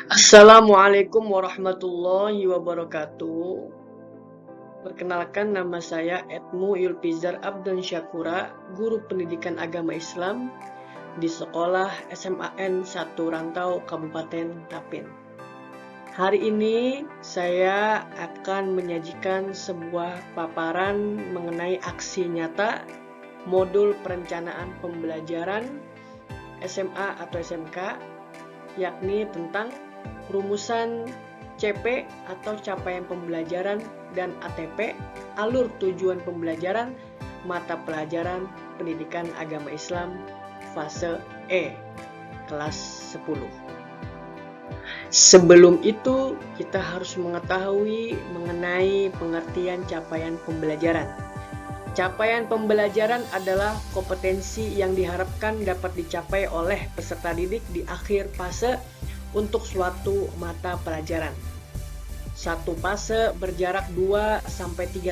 Assalamualaikum warahmatullahi wabarakatuh. Perkenalkan, nama saya Edmu Yulpizar Abdan Syakura, guru pendidikan agama Islam di sekolah SMAN 1 Rantau Kabupaten Tapin. Hari ini saya akan menyajikan sebuah paparan mengenai aksi nyata modul perencanaan pembelajaran SMA atau SMK, yakni tentang rumusan CP atau capaian pembelajaran dan ATP, alur tujuan pembelajaran, mata pelajaran pendidikan agama Islam fase E, kelas 10. Sebelum itu, kita harus mengetahui mengenai pengertian capaian pembelajaran. Capaian pembelajaran adalah kompetensi yang diharapkan dapat dicapai oleh peserta didik di akhir fase untuk suatu mata pelajaran. Satu fase berjarak 2-3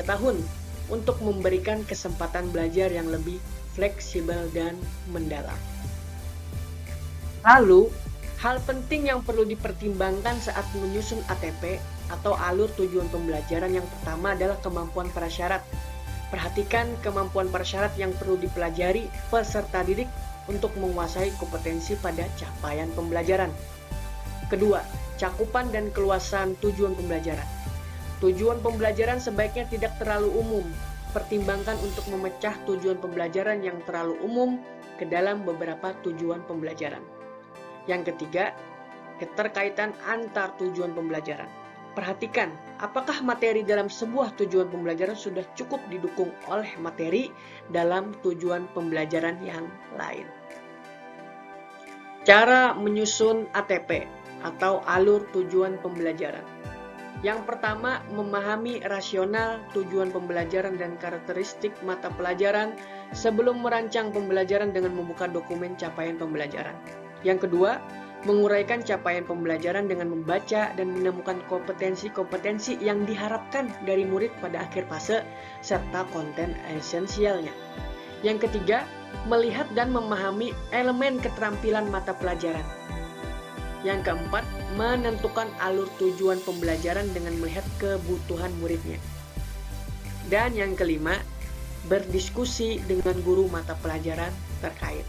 tahun untuk memberikan kesempatan belajar yang lebih fleksibel dan mendalam. Lalu, hal penting yang perlu dipertimbangkan saat menyusun ATP atau alur tujuan pembelajaran yang pertama adalah kemampuan prasyarat. Perhatikan kemampuan prasyarat yang perlu dipelajari peserta didik untuk menguasai kompetensi pada capaian pembelajaran. Kedua, cakupan dan keluasan tujuan pembelajaran. Tujuan pembelajaran sebaiknya tidak terlalu umum. Pertimbangkan untuk memecah tujuan pembelajaran yang terlalu umum ke dalam beberapa tujuan pembelajaran. Yang ketiga, keterkaitan antar tujuan pembelajaran. Perhatikan, apakah materi dalam sebuah tujuan pembelajaran sudah cukup didukung oleh materi dalam tujuan pembelajaran yang lain. Cara menyusun ATP atau alur tujuan pembelajaran. Yang pertama, memahami rasional tujuan pembelajaran dan karakteristik mata pelajaran sebelum merancang pembelajaran dengan membuka dokumen capaian pembelajaran. Yang kedua, menguraikan capaian pembelajaran dengan membaca dan menemukan kompetensi-kompetensi yang diharapkan dari murid pada akhir fase serta konten esensialnya. Yang ketiga, melihat dan memahami elemen keterampilan mata pelajaran. Yang keempat, menentukan alur tujuan pembelajaran dengan melihat kebutuhan muridnya. Dan yang kelima, berdiskusi dengan guru mata pelajaran terkait.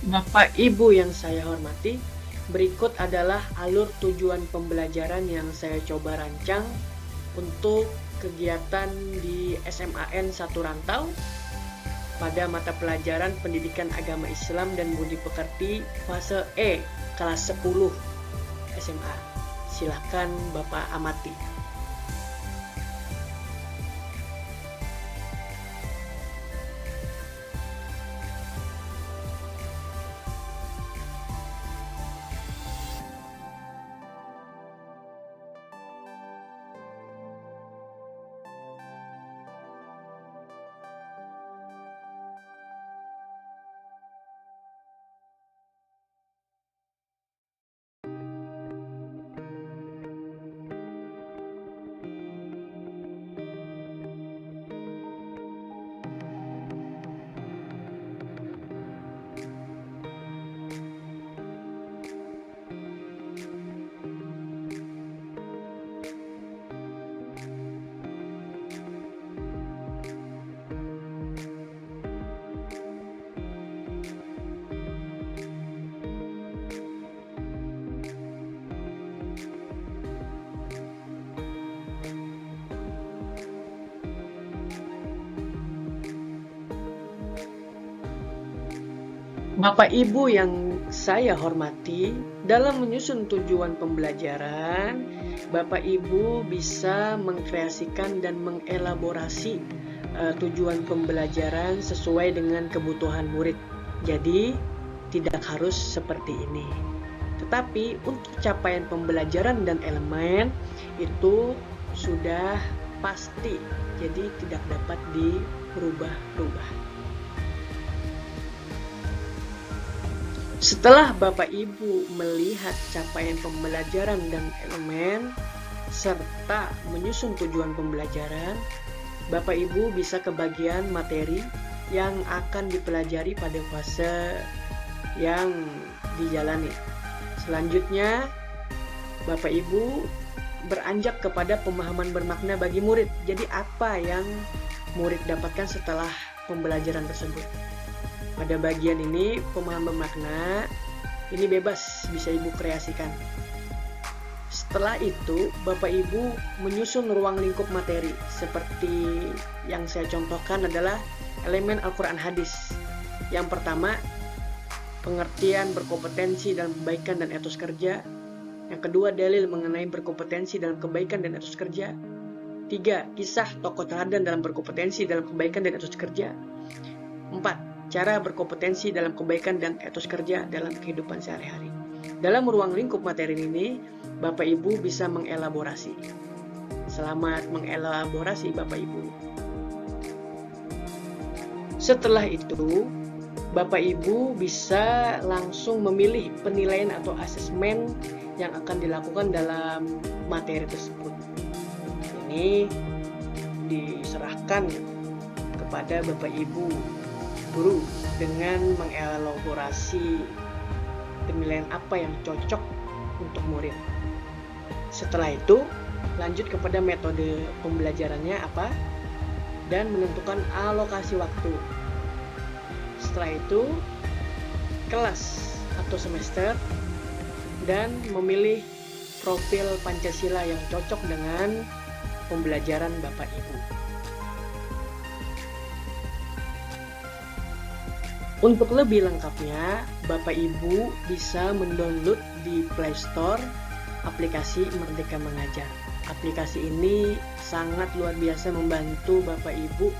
Bapak Ibu yang saya hormati, berikut adalah alur tujuan pembelajaran yang saya coba rancang untuk kegiatan di SMAN 1 Rantau pada mata pelajaran pendidikan agama Islam dan budi pekerti fase E, kelas 10 SMA. Silakan Bapak amati. Bapak Ibu yang saya hormati, dalam menyusun tujuan pembelajaran, Bapak Ibu bisa mengkreasikan dan mengelaborasi tujuan pembelajaran sesuai dengan kebutuhan murid. Jadi, tidak harus seperti ini. Tetapi untuk capaian pembelajaran dan elemen itu sudah pasti, jadi tidak dapat dirubah-rubah. Setelah Bapak Ibu melihat capaian pembelajaran dan elemen serta menyusun tujuan pembelajaran, Bapak Ibu bisa ke bagian materi yang akan dipelajari pada fase yang dijalani. Selanjutnya, Bapak Ibu beranjak kepada pemahaman bermakna bagi murid. Jadi apa yang murid dapatkan setelah pembelajaran tersebut? Pada bagian ini, pemahaman bermakna ini bebas, bisa Ibu kreasikan. Setelah itu, Bapak Ibu menyusun ruang lingkup materi. Seperti yang saya contohkan adalah elemen Al-Quran hadis. Yang pertama, pengertian berkompetensi dalam kebaikan dan etos kerja. Yang kedua, dalil mengenai berkompetensi dalam kebaikan dan etos kerja. 3. Kisah tokoh teladan dalam berkompetensi dalam kebaikan dan etos kerja. 4. Cara berkompetensi dalam kebaikan dan etos kerja dalam kehidupan sehari-hari. Dalam ruang lingkup materi ini, Bapak Ibu bisa mengelaborasi. Selamat mengelaborasi Bapak Ibu. Setelah itu, Bapak Ibu bisa langsung memilih penilaian atau asesmen yang akan dilakukan dalam materi tersebut. Ini diserahkan kepada Bapak Ibu guru dengan mengelaborasi penilaian apa yang cocok untuk murid. Setelah itu, lanjut kepada metode pembelajarannya apa dan menentukan alokasi waktu. Setelah itu, kelas atau semester dan memilih profil Pancasila yang cocok dengan pembelajaran Bapak Ibu. Untuk lebih lengkapnya, Bapak Ibu bisa mendownload di Play Store aplikasi Merdeka Mengajar. Aplikasi ini sangat luar biasa membantu Bapak Ibu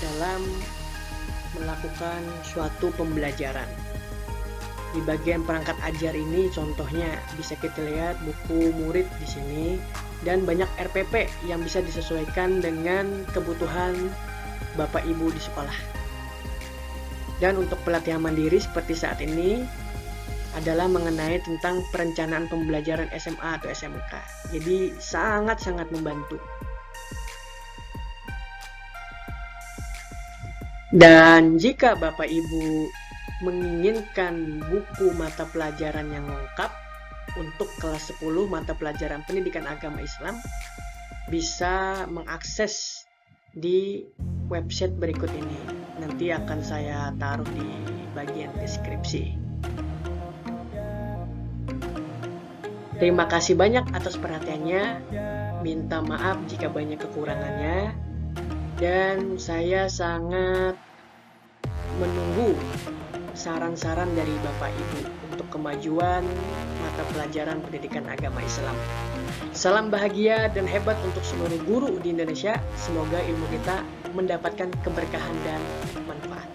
dalam melakukan suatu pembelajaran. Di bagian perangkat ajar ini contohnya bisa kita lihat buku murid di sini dan banyak RPP yang bisa disesuaikan dengan kebutuhan Bapak Ibu di sekolah. Dan untuk pelatihan mandiri seperti saat ini adalah mengenai tentang perencanaan pembelajaran SMA atau SMK. Jadi sangat-sangat membantu. Dan jika Bapak Ibu menginginkan buku mata pelajaran yang lengkap untuk kelas 10 mata pelajaran pendidikan agama Islam, bisa mengakses di website berikut ini. Nanti akan saya taruh di bagian deskripsi. Terima kasih banyak atas perhatiannya. Minta maaf jika banyak kekurangannya. Dan saya sangat menunggu saran-saran dari Bapak Ibu untuk kemajuan mata pelajaran pendidikan agama Islam. Salam bahagia dan hebat untuk seluruh guru di Indonesia. Semoga ilmu kita mendapatkan keberkahan dan manfaat.